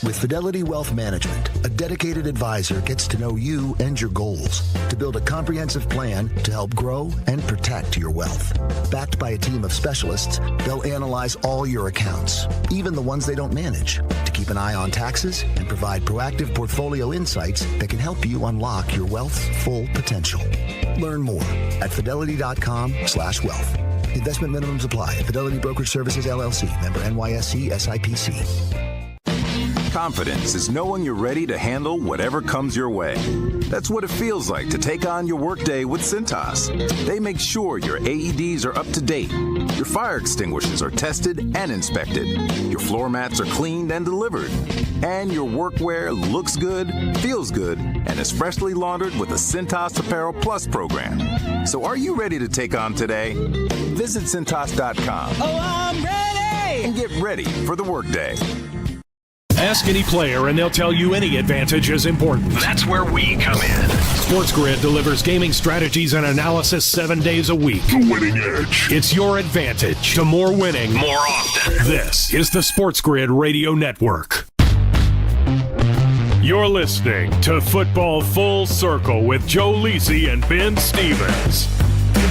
With Fidelity Wealth Management, a dedicated advisor gets to know you and your goals to build a comprehensive plan to help grow and protect your wealth. Backed by a team of specialists, they'll analyze all your accounts, even the ones they don't manage, to keep an eye on taxes and provide proactive portfolio insights that can help you unlock your wealth's full potential. Learn more at fidelity.com/wealth. Investment minimums apply. Fidelity Brokerage Services, LLC. Member NYSE SIPC. Confidence is knowing you're ready to handle whatever comes your way. That's what it feels like to take on your workday with Cintas. They make sure your AEDs are up to date, your fire extinguishers are tested and inspected, your floor mats are cleaned and delivered, and your workwear looks good, feels good, and is freshly laundered with the Cintas Apparel Plus program. So are you ready to take on today? Visit Cintas.com. Oh, I'm ready! And get ready for the workday. Ask any player and they'll tell you any advantage is important. That's where we come in. SportsGrid delivers gaming strategies and analysis 7 days a week. The winning edge. It's your advantage to more winning more often. This is the SportsGrid Radio Network. You're listening to Football Full Circle with Joe Lisi and Ben Stevens.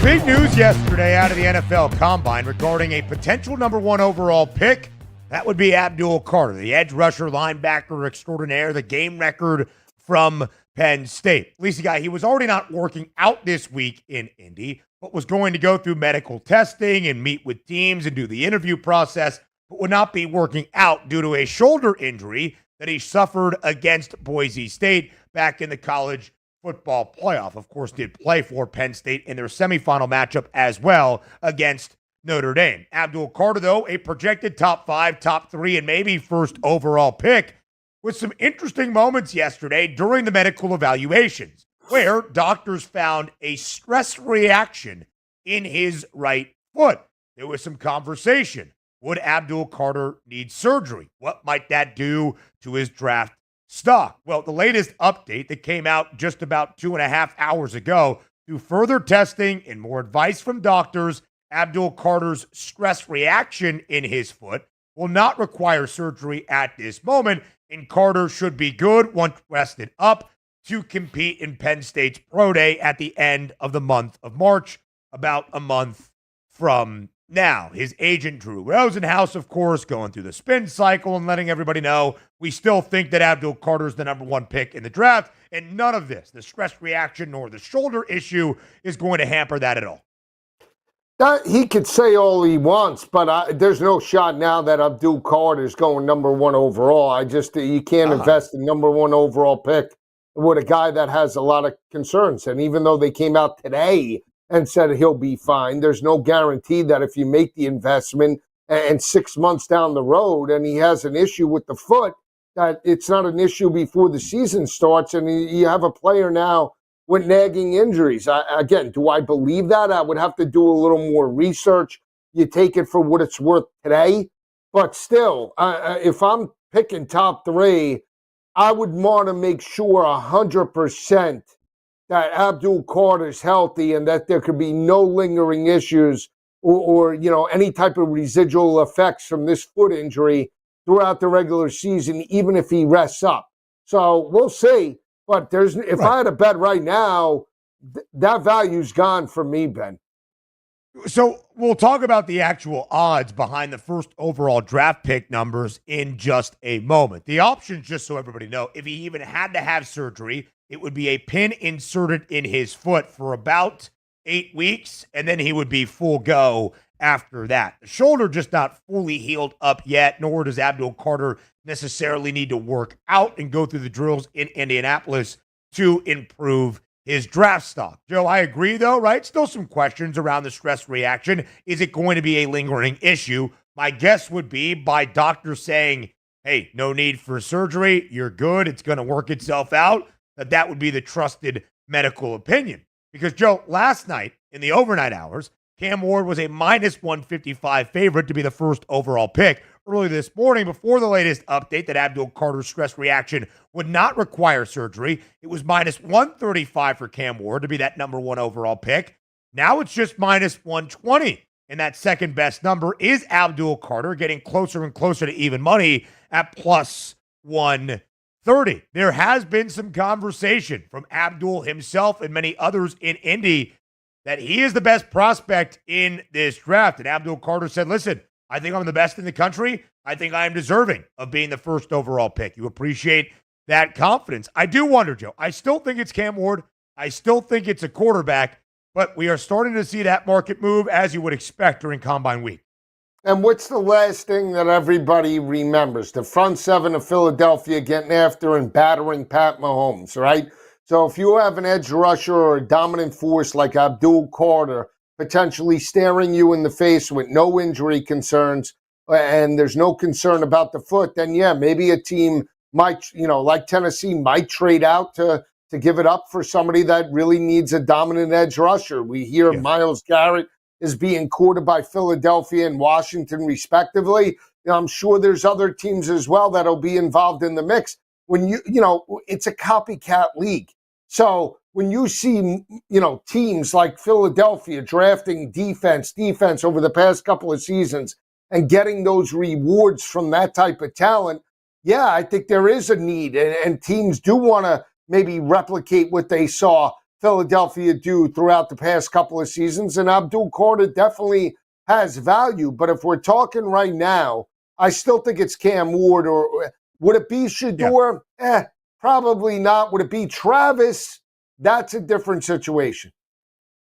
Big news yesterday out of the NFL Combine regarding a potential number 1 overall pick. That would be Abdul Carter, the edge rusher, linebacker extraordinaire, the game record from Penn State. Lisa guy, he was already not working out this week in Indy, but was going to go through medical testing and meet with teams and do the interview process, but would not be working out due to a shoulder injury that he suffered against Boise State back in the college football playoff. Of course, did play for Penn State in their semifinal matchup as well against Notre Dame. Abdul Carter, though, a projected top 5, top 3, and maybe first overall pick, with some interesting moments yesterday during the medical evaluations, where doctors found a stress reaction in his right foot. There was some conversation. Would Abdul Carter need surgery? What might that do to his draft stock? Well, the latest update that came out just about 2.5 hours ago, through further testing and more advice from doctors, Abdul Carter's stress reaction in his foot will not require surgery at this moment, and Carter should be good once rested up to compete in Penn State's Pro Day at the end of the month of March, about a month from now. His agent, Drew Rosenhaus, of course, going through the spin cycle and letting everybody know we still think that Abdul Carter is the number one pick in the draft, and none of this, the stress reaction nor the shoulder issue, is going to hamper that at all. He could say all he wants, but there's no shot now that Abdul Carter is going number one overall. You can't invest in number one overall pick with a guy that has a lot of concerns. And even though they came out today and said he'll be fine, there's no guarantee that if you make the investment and 6 months down the road and he has an issue with the foot, that it's not an issue before the season starts and you have a player now with nagging injuries. Again, do I believe that? I would have to do a little more research. You take it for what it's worth today. But still, if I'm picking top three, I would want to make sure 100% that Abdul Carter's healthy and that there could be no lingering issues or any type of residual effects from this foot injury throughout the regular season, even if he rests up. So we'll see. But if I had a bet right now, that value's gone for me, Ben. So we'll talk about the actual odds behind the first overall draft pick numbers in just a moment. The options, just so everybody know, if he even had to have surgery, it would be a pin inserted in his foot for about 8 weeks, and then he would be full go after that. The shoulder just not fully healed up yet, nor does Abdul Carter necessarily need to work out and go through the drills in Indianapolis to improve his draft stock. Joe, I agree, though, right? Still some questions around the stress reaction. Is it going to be a lingering issue? My guess would be by doctors saying, hey, no need for surgery, you're good, it's going to work itself out, that would be the trusted medical opinion. Because, Joe, last night in the overnight hours, Cam Ward was a minus 155 favorite to be the first overall pick. Early this morning, before the latest update that Abdul Carter's stress reaction would not require surgery, it was minus 135 for Cam Ward to be that number one overall pick. Now it's just minus 120. And that second best number is Abdul Carter, getting closer and closer to even money at plus 130. There has been some conversation from Abdul himself and many others in Indy that he is the best prospect in this draft. And Abdul Carter said, listen, I think I'm the best in the country. I think I am deserving of being the first overall pick. You appreciate that confidence. I do wonder, Joe. I still think it's Cam Ward. I still think it's a quarterback. But we are starting to see that market move as you would expect during Combine Week. And what's the last thing that everybody remembers? The front seven of Philadelphia getting after and battering Pat Mahomes, right? So if you have an edge rusher or a dominant force like Abdul Carter potentially staring you in the face with no injury concerns and there's no concern about the foot, then yeah, maybe a team might, like Tennessee, might trade out to give it up for somebody that really needs a dominant edge rusher. We hear Myles Garrett is being courted by Philadelphia and Washington respectively. I'm sure there's other teams as well that'll be involved in the mix. When it's a copycat league. So when you see, teams like Philadelphia drafting defense over the past couple of seasons and getting those rewards from that type of talent, yeah, I think there is a need. And teams do want to maybe replicate what they saw Philadelphia do throughout the past couple of seasons. And Abdul Carter definitely has value. But if we're talking right now, I still think it's Cam Ward. Or would it be Shedeur? Yeah. Probably not. Would it be Travis? That's a different situation.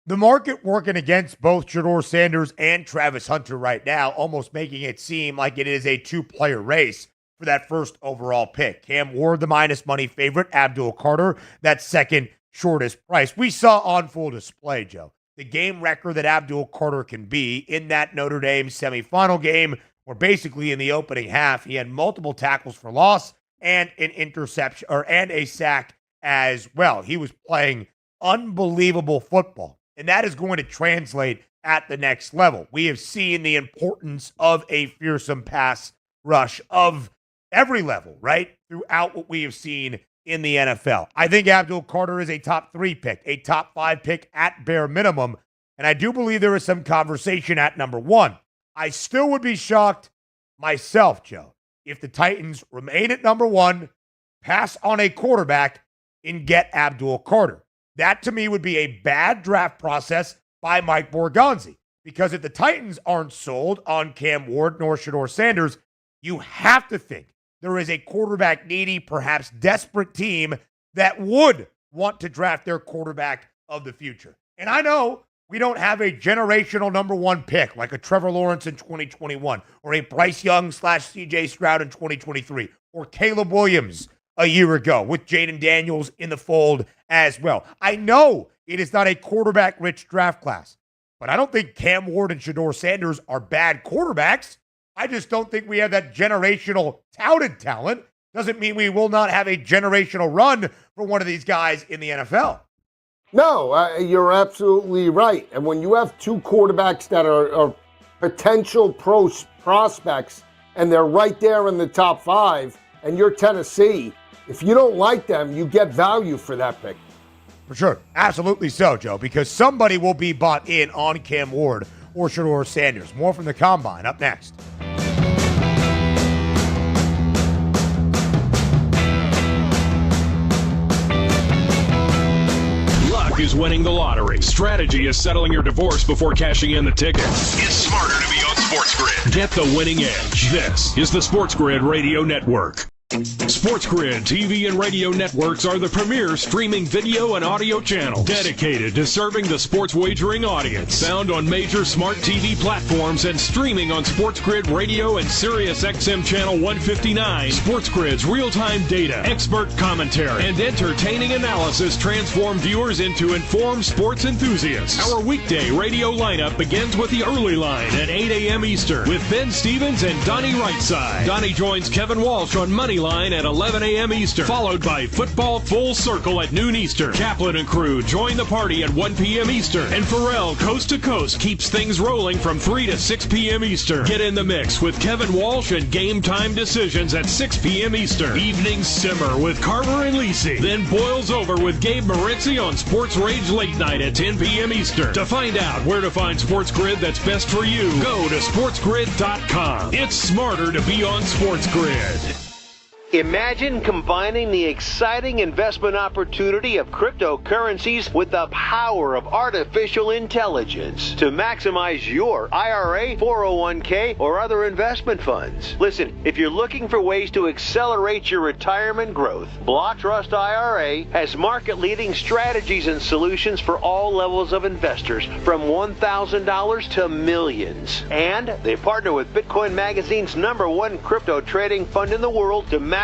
The market working against both Shedeur Sanders and Travis Hunter right now, almost making it seem like it is a two-player race for that first overall pick. Cam Ward, the minus money favorite. Abdul Carter, that second shortest price. We saw on full display, Joe, the game wrecker that Abdul Carter can be in that Notre Dame semifinal game, where basically in the opening half, he had multiple tackles for loss and an interception and a sack as well. He was playing unbelievable football, and that is going to translate at the next level. We have seen the importance of a fearsome pass rush of every level, right? Throughout what we have seen in the NFL. I think Abdul Carter is a top 3 pick, a top 5 pick at bare minimum, and I do believe there is some conversation at number 1. I still would be shocked myself, Joe, if the Titans remain at number 1, pass on a quarterback, and get Abdul Carter. That, to me, would be a bad draft process by Mike Borgonzi. Because if the Titans aren't sold on Cam Ward nor Shedeur Sanders, you have to think there is a quarterback-needy, perhaps desperate team that would want to draft their quarterback of the future. And I know we don't have a generational number 1 pick like a Trevor Lawrence in 2021 or a Bryce Young / CJ Stroud in 2023 or Caleb Williams a year ago with Jaden Daniels in the fold as well. I know it is not a quarterback-rich draft class, but I don't think Cam Ward and Shedeur Sanders are bad quarterbacks. I just don't think we have that generational touted talent. Doesn't mean we will not have a generational run for one of these guys in the NFL. No, you're absolutely right. And when you have 2 quarterbacks that are potential prospects and they're right there in the top 5, and you're Tennessee, if you don't like them, you get value for that pick. For sure. Absolutely so, Joe, because somebody will be bought in on Cam Ward or Shedeur Sanders. More from the Combine up next. Luck is winning the lottery. Strategy is settling your divorce before cashing in the ticket. It's smarter to be on SportsGrid. Get the winning edge. This is the SportsGrid Radio Network. SportsGrid TV and radio networks are the premier streaming video and audio channels dedicated to serving the sports wagering audience. Found on major smart TV platforms and streaming on SportsGrid Radio and Sirius XM Channel 159. SportsGrid's real-time data, expert commentary, and entertaining analysis transform viewers into informed sports enthusiasts. Our weekday radio lineup begins with the early line at 8 a.m. Eastern with Ben Stevens and Donnie Rightside. Donnie joins Kevin Walsh on Money Line at 11 a.m. Eastern, followed by Football Full Circle at noon Eastern. Kaplan and crew join the party at 1 p.m. Eastern. And Pharrell Coast to Coast keeps things rolling from 3 to 6 p.m. Eastern. Get in the mix with Kevin Walsh and Game Time Decisions at 6 p.m. Eastern. Evenings simmer with Carver and Lisi. Then boils over with Gabe Moritzi on Sports Rage Late Night at 10 p.m. Eastern. To find out where to find SportsGrid that's best for you, go to sportsgrid.com. It's smarter to be on SportsGrid. Imagine combining the exciting investment opportunity of cryptocurrencies with the power of artificial intelligence to maximize your IRA, 401k, or other investment funds. Listen, if you're looking for ways to accelerate your retirement growth, Block Trust IRA has market-leading strategies and solutions for all levels of investors, from $1,000 to millions. And they partner with Bitcoin Magazine's #1 crypto trading fund in the world to maximize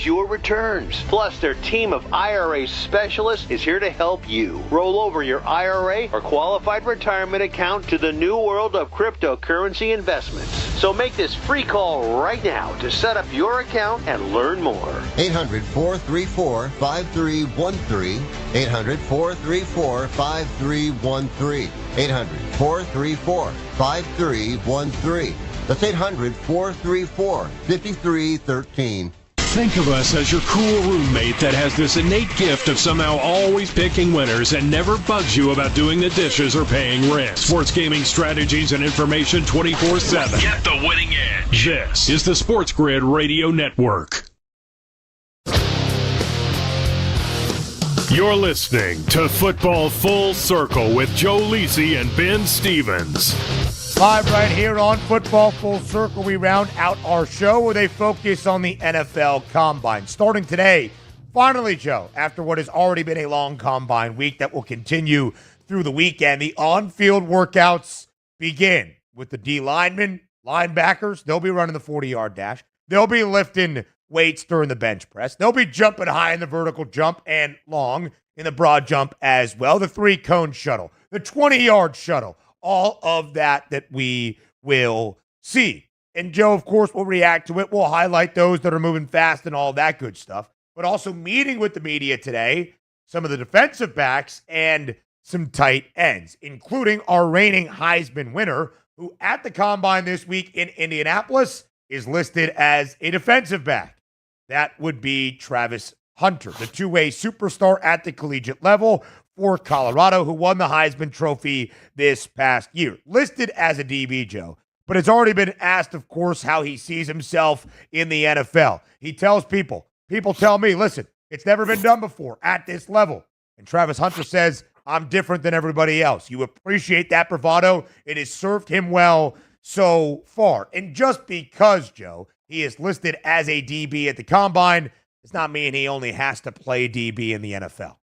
your returns. Plus, their team of IRA specialists is here to help you roll over your IRA or qualified retirement account to the new world of cryptocurrency investments. So make this free call right now to set up your account and learn more. 800-434-5313. 800-434-5313. 800-434-5313. That's 800-434-5313. Think of us as your cool roommate that has this innate gift of somehow always picking winners and never bugs you about doing the dishes or paying rent. Sports gaming strategies and information 24/7. Get the winning edge. This is the SportsGrid Radio Network. You're listening to Football Full Circle with Joe Lisi and Ben Stevens. Live right here on Football Full Circle, we round out our show with a focus on the NFL Combine. Starting today, finally, Joe, after what has already been a long Combine week that will continue through the weekend, the on-field workouts begin with the D linemen, linebackers. They'll be running the 40-yard dash. They'll be lifting weights during the bench press. They'll be jumping high in the vertical jump and long in the broad jump as well. The 3-cone shuttle, the 20-yard shuttle. All of that we will see. And Joe, of course, will react to it. We'll highlight those that are moving fast and all that good stuff. But also meeting with the media today, some of the defensive backs and some tight ends, including our reigning Heisman winner, who at the Combine this week in Indianapolis is listed as a defensive back. That would be Travis Hunter, the two-way superstar at the collegiate level for Colorado, who won the Heisman Trophy this past year. Listed as a DB, Joe, but it's already been asked, of course, how he sees himself in the NFL. He tells people tell me, listen, it's never been done before at this level. And Travis Hunter says, I'm different than everybody else. You appreciate that bravado. It has served him well so far. And just because, Joe, he is listed as a DB at the Combine, does not mean he only has to play DB in the NFL.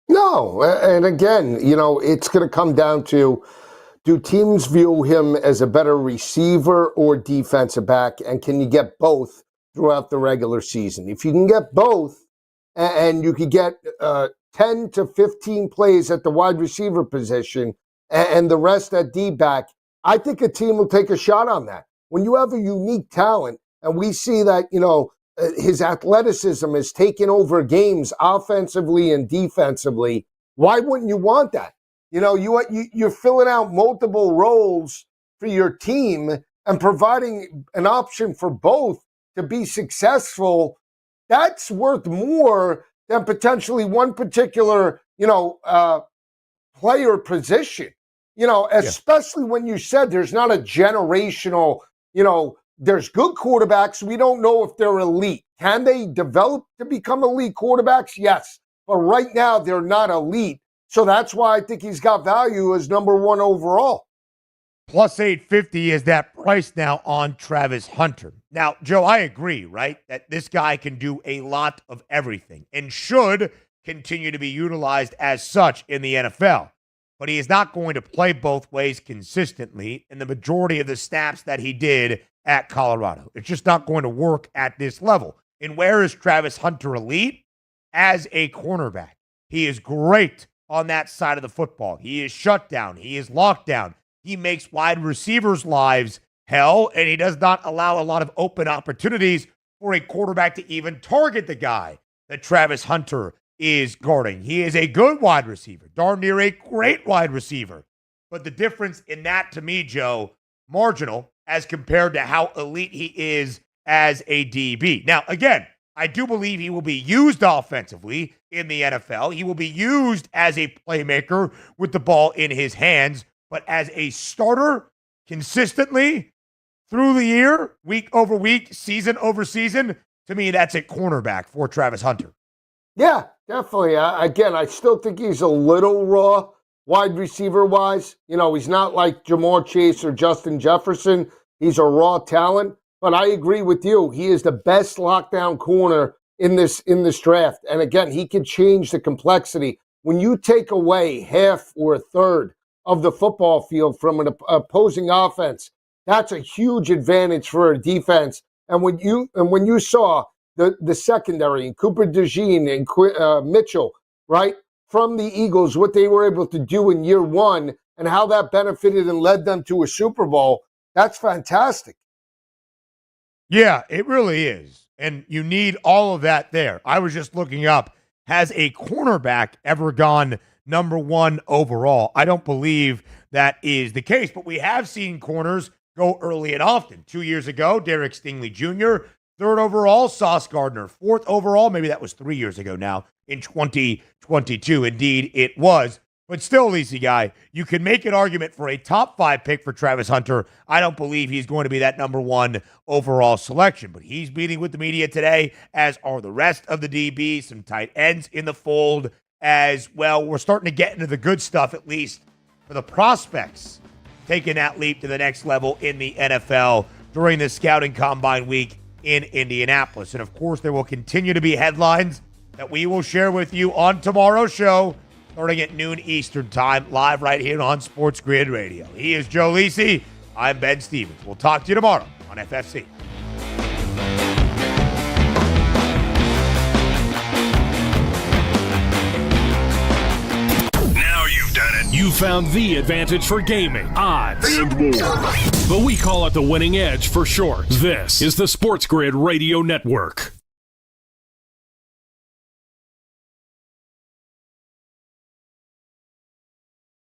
No, and again, it's going to come down to, do teams view him as a better receiver or defensive back, and can you get both throughout the regular season? If you can get both, and you could get 10 to 15 plays at the wide receiver position and the rest at D-back, I think a team will take a shot on that. When you have a unique talent, and we see that, his athleticism is taking over games offensively and defensively, why wouldn't you want that? You're filling out multiple roles for your team and providing an option for both to be successful. That's worth more than potentially one particular, player position. Especially when you said there's not a generational, there's good quarterbacks. We don't know if they're elite. Can they develop to become elite quarterbacks? Yes. But right now, they're not elite. So that's why I think he's got value as number one overall. Plus 850 is that price now on Travis Hunter. Now, Joe, I agree, right, that this guy can do a lot of everything and should continue to be utilized as such in the NFL. But he is not going to play both ways consistently in the majority of the snaps that he did at Colorado. It's just not going to work at this level. And where is Travis Hunter elite? As a cornerback. He is great on that side of the football. He is shut down. He is locked down. He makes wide receivers' lives hell, and he does not allow a lot of open opportunities for a quarterback to even target the guy that Travis Hunter is guarding. He is a good wide receiver, darn near a great wide receiver. But the difference in that, to me, Joe, marginal as compared to how elite he is as a DB. Now, again, I do believe he will be used offensively in the NFL. He will be used as a playmaker with the ball in his hands. But as a starter, consistently through the year, week over week, season over season, to me, that's a cornerback for Travis Hunter. Yeah, definitely. Again, I still think he's a little raw wide receiver-wise. He's not like Jamar Chase or Justin Jefferson. He's a raw talent. But I agree with you. He is the best lockdown corner in this draft. And again, he can change the complexity. When you take away half or a third of the football field from an opposing offense, that's a huge advantage for a defense. And when you saw the secondary, and Cooper DeJean and Mitchell, right, from the Eagles, what they were able to do in year one and how that benefited and led them to a Super Bowl, that's fantastic. Yeah, it really is. And you need all of that there. I was just looking up, has a cornerback ever gone number one overall? I don't believe that is the case, but we have seen corners go early and often. 2 years ago, Derek Stingley Jr., third overall, Sauce Gardner, fourth overall. Maybe that was 3 years ago now in 2022. Indeed, it was. But still, Lisi guy, you can make an argument for a top 5 pick for Travis Hunter. I don't believe he's going to be that number one overall selection, but he's meeting with the media today, as are the rest of the DBs, some tight ends in the fold as well. We're starting to get into the good stuff, at least for the prospects, taking that leap to the next level in the NFL during the scouting combine week in Indianapolis. And of course, there will continue to be headlines that we will share with you on tomorrow's show, starting at noon Eastern time, live right here on SportsGrid Radio. He is Joe Lisi. I'm Ben Stevens. We'll talk to you tomorrow on FFC. Now you've done it. You've found the advantage for gaming, odds, and more. But we call it the winning edge for short. This is the SportsGrid Radio Network.